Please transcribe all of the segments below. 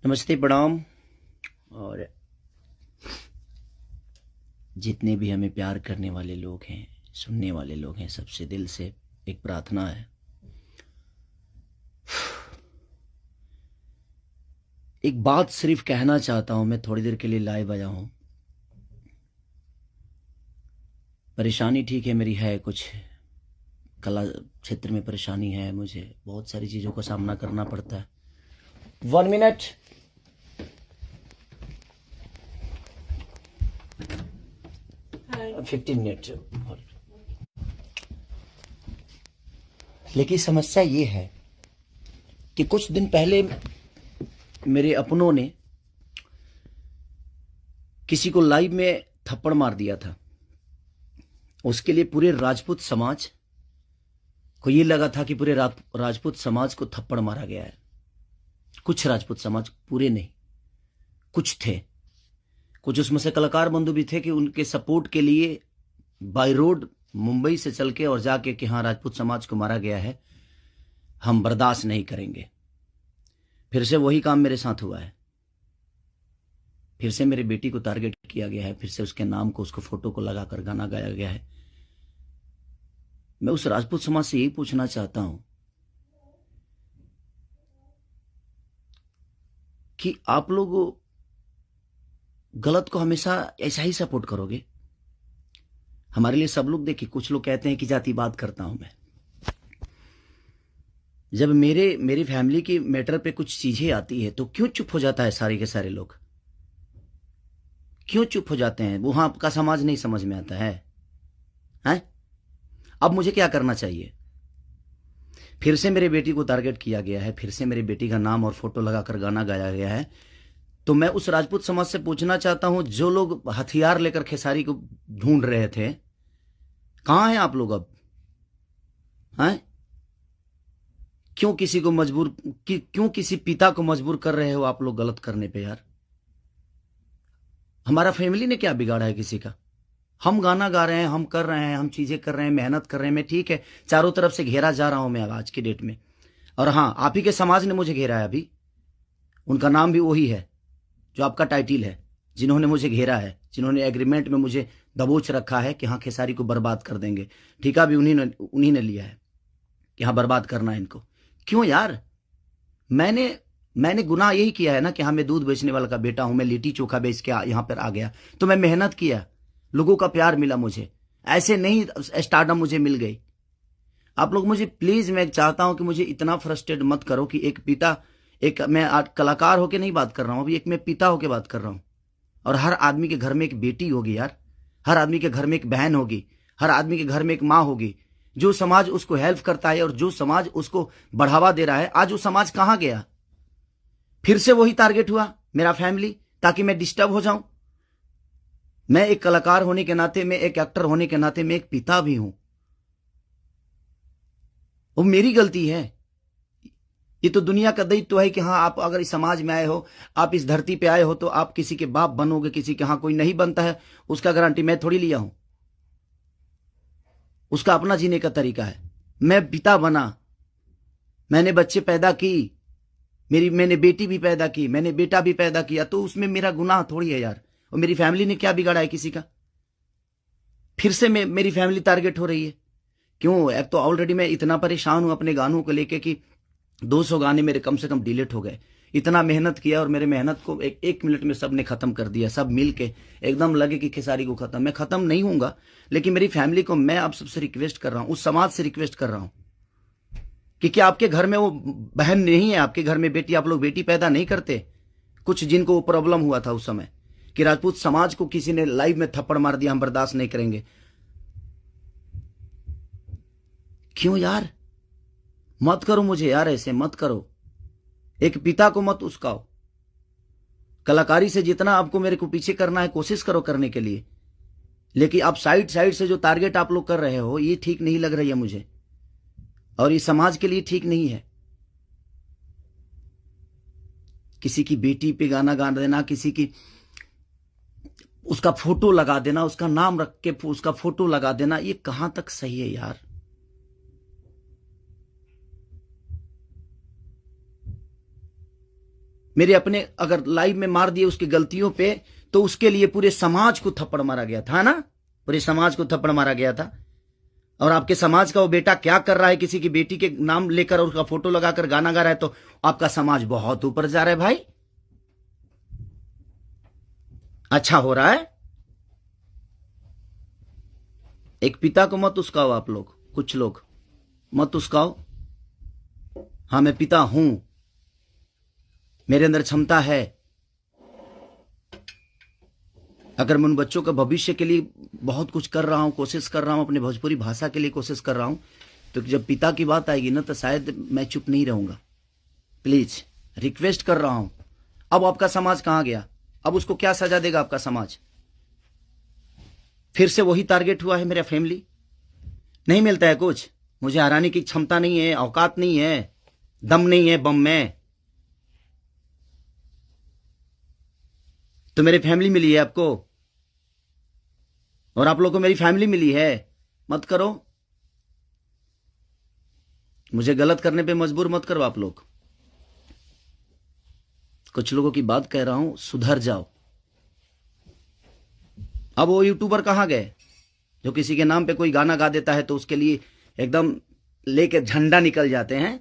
नमस्ते, प्रणाम। और जितने भी हमें प्यार करने वाले लोग हैं, सुनने वाले लोग हैं, सबसे दिल से एक प्रार्थना है। एक बात सिर्फ कहना चाहता हूं, मैं थोड़ी देर के लिए लाइव आया हूं। परेशानी ठीक है, मेरी है कुछ कला क्षेत्र में परेशानी है, मुझे बहुत सारी चीज़ों का सामना करना पड़ता है। 1 मिनट। हाँ। 15 मिनट। लेकिन समस्या ये है कि कुछ दिन पहले मेरे अपनों ने किसी को लाइव में थप्पड़ मार दिया था। उसके लिए पूरे राजपूत समाज को ये लगा था कि पूरे राजपूत समाज को थप्पड़ मारा गया है। कुछ राजपूत समाज, पूरे नहीं, कुछ थे। कुछ उसमें से कलाकार बंधु भी थे कि उनके सपोर्ट के लिए बाय रोड मुंबई से चल के और जाके कि हाँ, राजपूत समाज को मारा गया है, हम बर्दाश्त नहीं करेंगे। फिर से वही काम मेरे साथ हुआ है। फिर से मेरी बेटी को टारगेट किया गया है, फिर से उसके नाम को, उसको फोटो को लगाकर गाना गाया गया है। मैं उस राजपूत समाज से यही पूछना चाहता हूं कि आप लोग गलत को हमेशा ऐसा ही सपोर्ट करोगे? हमारे लिए सब लोग, देखिए, कुछ लोग कहते हैं कि जातिवाद करता हूं मैं। जब मेरी फैमिली की मैटर पे कुछ चीजें आती है तो क्यों चुप हो जाता है सारे के सारे लोग? क्यों चुप हो जाते हैं? वहां आपका समाज नहीं समझ में आता है, हैं? अब मुझे क्या करना चाहिए? फिर से मेरी बेटी को टारगेट किया गया है, फिर से मेरी बेटी का नाम और फोटो लगाकर गाना गाया गया है। तो मैं उस राजपूत समाज से पूछना चाहता हूं, जो लोग हथियार लेकर खेसारी को ढूंढ रहे थे, कहां हैं आप लोग अब? हैं? क्यों किसी को मजबूर क्यों किसी पिता को मजबूर कर रहे हो आप लोग गलत करने पे? यार, हमारा फैमिली ने क्या बिगाड़ा है किसी का? हम गाना गा रहे हैं, हम कर रहे हैं, हम चीजें कर रहे हैं, मेहनत कर रहे हैं। मैं ठीक है, चारों तरफ से घेरा जा रहा हूं मैं आज की डेट में। और हाँ, आप ही के समाज ने मुझे घेरा है अभी। उनका नाम भी वही है जो आपका टाइटिल है, जिन्होंने मुझे घेरा है, जिन्होंने एग्रीमेंट में मुझे दबोच रखा है कि हाँ, खेसारी को बर्बाद कर देंगे। ठेका भी उन्हीं ने लिया है कि हाँ, बर्बाद करना है इनको। क्यों यार? मैंने गुनाह यही किया है ना कि हाँ, मैं दूध बेचने वाला का बेटा हूं, मैं लिट्टी चोखा बेच के यहां पर आ गया, तो मैं मेहनत किया, लोगों का प्यार मिला मुझे। ऐसे नहीं स्टारडम मुझे मिल गई। आप लोग मुझे प्लीज, मैं चाहता हूं कि मुझे इतना फ्रस्ट्रेट मत करो कि एक पिता, मैं कलाकार होके नहीं बात कर रहा हूं, अभी एक मैं पिता होके बात कर रहा हूं। और हर आदमी के घर में एक बेटी होगी यार, हर आदमी के घर में एक बहन होगी, हर आदमी के घर में एक माँ होगी। जो समाज उसको हेल्प करता है और जो समाज उसको बढ़ावा दे रहा है, आज वो समाज कहां गया? फिर से वही टारगेट हुआ, मेरा फैमिली, ताकि मैं डिस्टर्ब हो जाऊं। मैं एक कलाकार होने के नाते, मैं एक एक्टर होने के नाते, मैं एक पिता भी हूं। वो मेरी गलती है। ये तो दुनिया का दायित्व है कि हाँ, आप अगर इस समाज में आए हो, आप इस धरती पे आए हो, तो आप किसी के बाप बनोगे, किसी के। हाँ, कोई नहीं बनता है, उसका गारंटी मैं थोड़ी लिया हूं। उसका अपना जीने का तरीका है। मैं पिता बना, मैंने बच्चे पैदा की, मैंने बेटी भी पैदा की, मैंने बेटा भी पैदा किया, तो उसमें मेरा गुनाह थोड़ी है यार। और मेरी फैमिली ने क्या बिगाड़ा है किसी का? फिर से मेरी फैमिली टारगेट हो रही है। क्यों? अब तो ऑलरेडी मैं इतना परेशान हूं अपने गानों को लेके कि 200 गाने मेरे कम से कम डिलीट हो गए। इतना मेहनत किया और मेरे मेहनत को एक मिनट में सबने खत्म कर दिया। सब मिल के एकदम लगे कि खेसारी को खत्म। मैं खत्म नहीं हूंगा, लेकिन मेरी फैमिली को मैं आप सबसे रिक्वेस्ट कर रहा हूं, उस समाज से रिक्वेस्ट कर रहा हूं कि क्या आपके घर में वो बहन नहीं है? आपके घर में बेटी, आप लोग बेटी पैदा नहीं करते? कुछ जिनको वो प्रॉब्लम हुआ था उस समय कि राजपूत समाज को किसी ने लाइव में थप्पड़ मार दिया, हम बर्दाश्त नहीं करेंगे। क्यों यार? मत करो मुझे यार, ऐसे मत करो। एक पिता को मत उस्काओ। कलाकारी से जितना आपको मेरे को पीछे करना है, कोशिश करो करने के लिए, लेकिन आप साइड से जो टारगेट आप लोग कर रहे हो, ये ठीक नहीं लग रही है मुझे, और ये समाज के लिए ठीक नहीं है। किसी की बेटी पे गाना गा देना, किसी की उसका फोटो लगा देना, उसका नाम रख के उसका फोटो लगा देना, ये कहां तक सही है यार? मेरे अपने अगर लाइव में मार दिए उसकी गलतियों पे, तो उसके लिए पूरे समाज को थप्पड़ मारा गया था ना, पूरे समाज को थप्पड़ मारा गया था। और आपके समाज का वो बेटा क्या कर रहा है, किसी की बेटी के नाम लेकर और उसका फोटो लगाकर गाना गा रहा है, तो आपका समाज बहुत ऊपर जा रहा है भाई। अच्छा हो रहा है। एक पिता को मत उस्काओ आप लोग, कुछ लोग मत उस्काओ। हाँ, मैं पिता हूं, मेरे अंदर क्षमता है। अगर मैं उन बच्चों का भविष्य के लिए बहुत कुछ कर रहा हूं, कोशिश कर रहा हूं, अपने भोजपुरी भाषा के लिए कोशिश कर रहा हूं, तो जब पिता की बात आएगी ना, तो शायद मैं चुप नहीं रहूंगा। प्लीज रिक्वेस्ट कर रहा हूं। अब आपका समाज कहां गया? अब उसको क्या सजा देगा आपका समाज? फिर से वही टारगेट हुआ है मेरा फैमिली। नहीं मिलता है कुछ, मुझे हराने की क्षमता नहीं है, औकात नहीं है, दम नहीं है बम में, तो मेरी फैमिली मिली है आपको, और आप लोगों को मेरी फैमिली मिली है। मत करो, मुझे गलत करने पे मजबूर मत करो आप लोग। कुछ लोगों की बात कह रहा हूं, सुधर जाओ। अब वो यूट्यूबर कहां गए जो किसी के नाम पे कोई गाना गा देता है तो उसके लिए एकदम लेके झंडा निकल जाते हैं?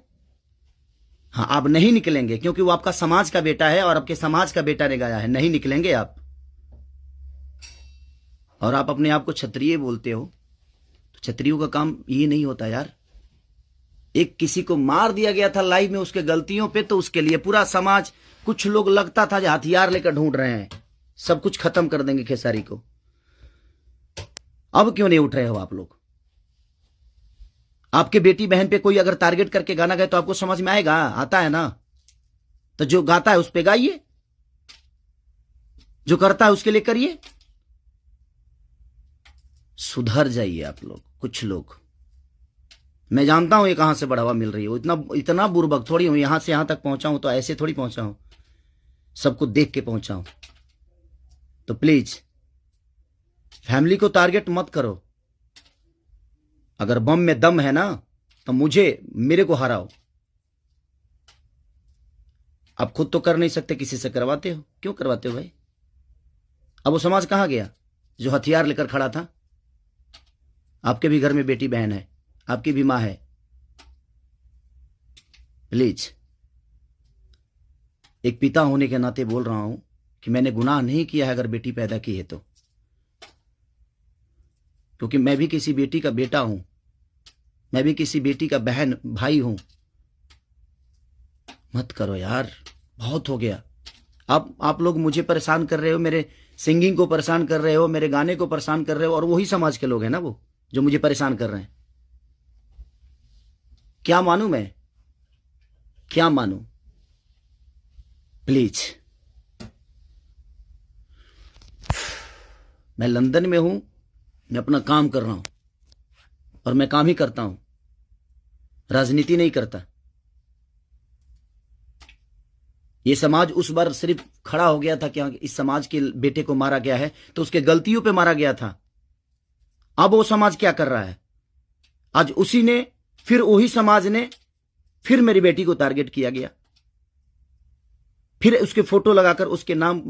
हाँ, आप नहीं निकलेंगे, क्योंकि वो आपका समाज का बेटा है और आपके समाज का बेटा ने गाया है। नहीं निकलेंगे आप। और आप अपने आप को क्षत्रिय बोलते हो, तो क्षत्रियों का काम ये नहीं होता यार। एक किसी को मार दिया गया था लाइव में उसके गलतियों पे, तो उसके लिए पूरा समाज, कुछ लोग लगता था जो हथियार लेकर ढूंढ रहे हैं, सब कुछ खत्म कर देंगे खेसारी को। अब क्यों नहीं उठ रहे हो आप लोग? आपके बेटी बहन पे कोई अगर टारगेट करके गाना गाए तो आपको समझ में आएगा? आता है ना, तो जो गाता है उस पे गाइए, जो करता है उसके लिए करिए। सुधर जाइए आप लोग, कुछ लोग। मैं जानता हूं ये कहां से बढ़ावा मिल रही है, इतना बुर्बक थोड़ी हूं। यहां से यहां तक पहुंचा हूं तो ऐसे थोड़ी पहुंचा हूं, सबको देख के पहुंचा हूं। तो प्लीज फैमिली को टारगेट मत करो। अगर बम में दम है ना, तो मेरे को हराओ। आप खुद तो कर नहीं सकते, किसी से करवाते हो। क्यों करवाते हो भाई? अब वो समाज कहां गया जो हथियार लेकर खड़ा था? आपके भी घर में बेटी बहन है, आपकी भी मां है। प्लीज, एक पिता होने के नाते बोल रहा हूं कि मैंने गुनाह नहीं किया है अगर बेटी पैदा की है तो, क्योंकि मैं भी किसी बेटी का बेटा हूं, मैं भी किसी बेटी का बहन भाई हूं। मत करो यार, बहुत हो गया। अब आप लोग मुझे परेशान कर रहे हो, मेरे सिंगिंग को परेशान कर रहे हो, मेरे गाने को परेशान कर रहे हो, और वही समाज के लोग हैं ना वो जो मुझे परेशान कर रहे हैं। क्या मानूं मैं? क्या मानूं? प्लीज, मैं लंदन में हूं, मैं अपना काम कर रहा हूं, और मैं काम ही करता हूं, राजनीति नहीं करता। ये समाज उस बार सिर्फ खड़ा हो गया था कि इस समाज के बेटे को मारा गया है, तो उसके गलतियों पे मारा गया था। अब वो समाज क्या कर रहा है? आज उसी ने, फिर वही समाज ने, फिर मेरी बेटी को टारगेट किया गया, फिर उसके फोटो लगाकर उसके नाम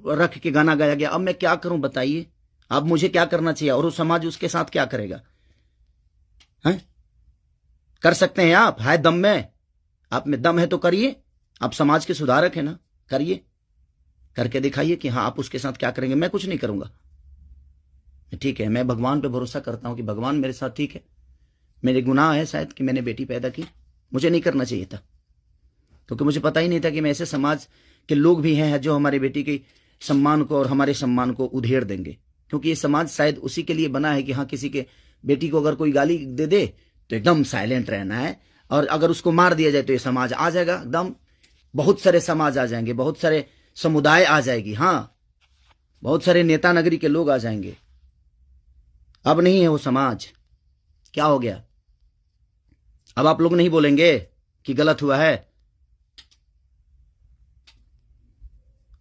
रख के गाना गाया गया। अब मैं क्या करूं बताइए? अब मुझे क्या करना चाहिए, और वो समाज उसके साथ क्या करेगा? हैं? कर सकते हैं आप, है दम में, आप में दम है तो करिए। आप समाज के सुधारक है ना, करिए, करके दिखाइए कि हाँ आप उसके साथ क्या करेंगे। मैं कुछ नहीं करूंगा, ठीक है। मैं भगवान पे भरोसा करता हूं कि भगवान मेरे साथ ठीक है। मेरे गुनाह है शायद कि मैंने बेटी पैदा की, मुझे नहीं करना चाहिए था, क्योंकि मुझे पता ही नहीं था कि मैं ऐसे समाज के लोग भी हैं जो हमारे बेटी के सम्मान को और हमारे सम्मान को उधेड़ देंगे। क्योंकि ये समाज शायद उसी के लिए बना है कि हाँ, किसी के बेटी को अगर कोई गाली दे दे तो एकदम साइलेंट रहना है, और अगर उसको मार दिया जाए तो ये समाज आ जाएगा एकदम। बहुत सारे समाज आ जाएंगे, बहुत सारे समुदाय आ जाएगी, हाँ, बहुत सारे नेता नगरी के लोग आ जाएंगे। अब नहीं है वो समाज। क्या हो गया? अब आप लोग नहीं बोलेंगे कि गलत हुआ है?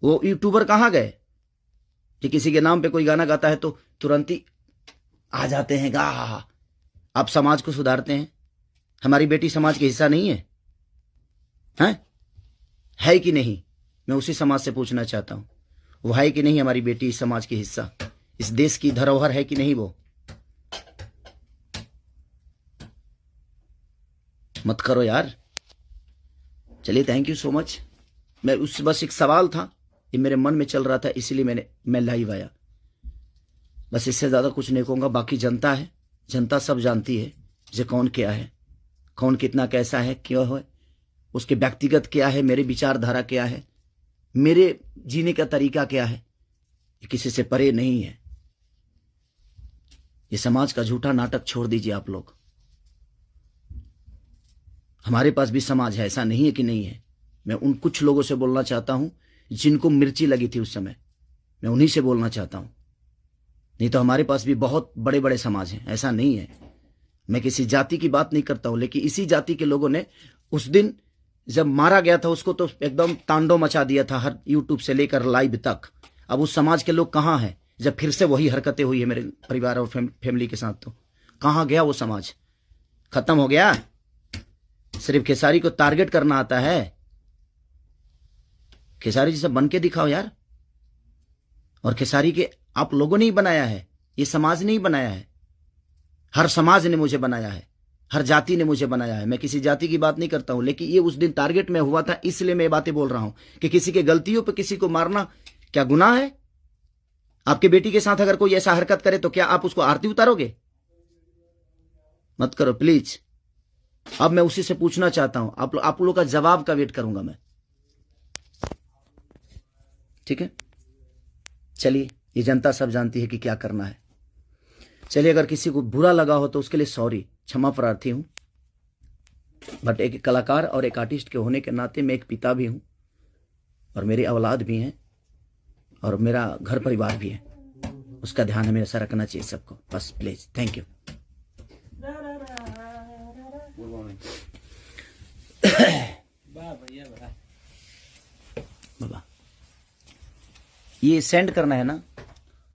वो यूट्यूबर कहां गए कि किसी के नाम पे कोई गाना गाता है तो तुरंत ही आ जाते हैं गा? आप समाज को सुधारते हैं। हमारी बेटी समाज का हिस्सा नहीं है? हैं? है कि नहीं? मैं उसी समाज से पूछना चाहता हूं, वो है कि नहीं हमारी बेटी इस समाज की हिस्सा, इस देश की धरोहर है कि नहीं वो? मत करो यार। चलिए, थैंक यू सो मच। मैं उस बस एक सवाल था, ये मेरे मन में चल रहा था, इसलिए मैं लाइव आया। बस इससे ज्यादा कुछ नहीं कहूंगा। बाकी जनता है, जनता सब जानती है जो कौन क्या है, कौन कितना कैसा है, क्यों है, उसके व्यक्तिगत क्या है, मेरे विचारधारा क्या है, मेरे जीने का तरीका क्या है, ये किसी से परे नहीं है। ये समाज का झूठा नाटक छोड़ दीजिए आप लोग। हमारे पास भी समाज है, ऐसा नहीं है कि नहीं है। मैं उन कुछ लोगों से बोलना चाहता हूं जिनको मिर्ची लगी थी उस समय, मैं उन्हीं से बोलना चाहता हूं। नहीं तो हमारे पास भी बहुत बड़े बड़े समाज हैं, ऐसा नहीं है। मैं किसी जाति की बात नहीं करता हूं, लेकिन इसी जाति के लोगों ने उस दिन जब मारा गया था उसको तो एकदम तांडव मचा दिया था, हर यूट्यूब से लेकर लाइव तक। अब उस समाज के लोग कहां हैं? जब फिर से वही हरकतें हुई है मेरे परिवार और फैमिली के साथ, तो कहां गया वो समाज? खत्म हो गया? सिर्फ खेसारी को टारगेट करना आता है? खेसारी जैसा बन के दिखाओ यार। और खेसारी के आप लोगों ने ही बनाया है, ये समाज ने ही बनाया है। हर समाज ने मुझे बनाया है, हर जाति ने मुझे बनाया है। मैं किसी जाति की बात नहीं करता हूं, लेकिन ये उस दिन टारगेट में हुआ था, इसलिए मैं ये बातें बोल रहा हूं कि किसी के गलतियों पर किसी को मारना क्या गुनाह है? आपके बेटी के साथ अगर कोई ऐसा हरकत करे तो क्या आप उसको आरती उतारोगे? मत करो प्लीज। अब मैं उसी से पूछना चाहता हूं, आप लोगों का जवाब का वेट करूंगा मैं। ठीक है, चलिए, ये जनता सब जानती है कि क्या करना है। चलिए, अगर किसी को बुरा लगा हो तो उसके लिए सॉरी, क्षमा प्रार्थी हूं। बट एक कलाकार और एक आर्टिस्ट के होने के नाते मैं एक पिता भी हूं, और मेरी औलाद भी हैं, और मेरा घर परिवार भी है। उसका ध्यान हमेशा रखना चाहिए सबको। बस प्लीज, थैंक यू। बाबा, ये सेंड करना है ना?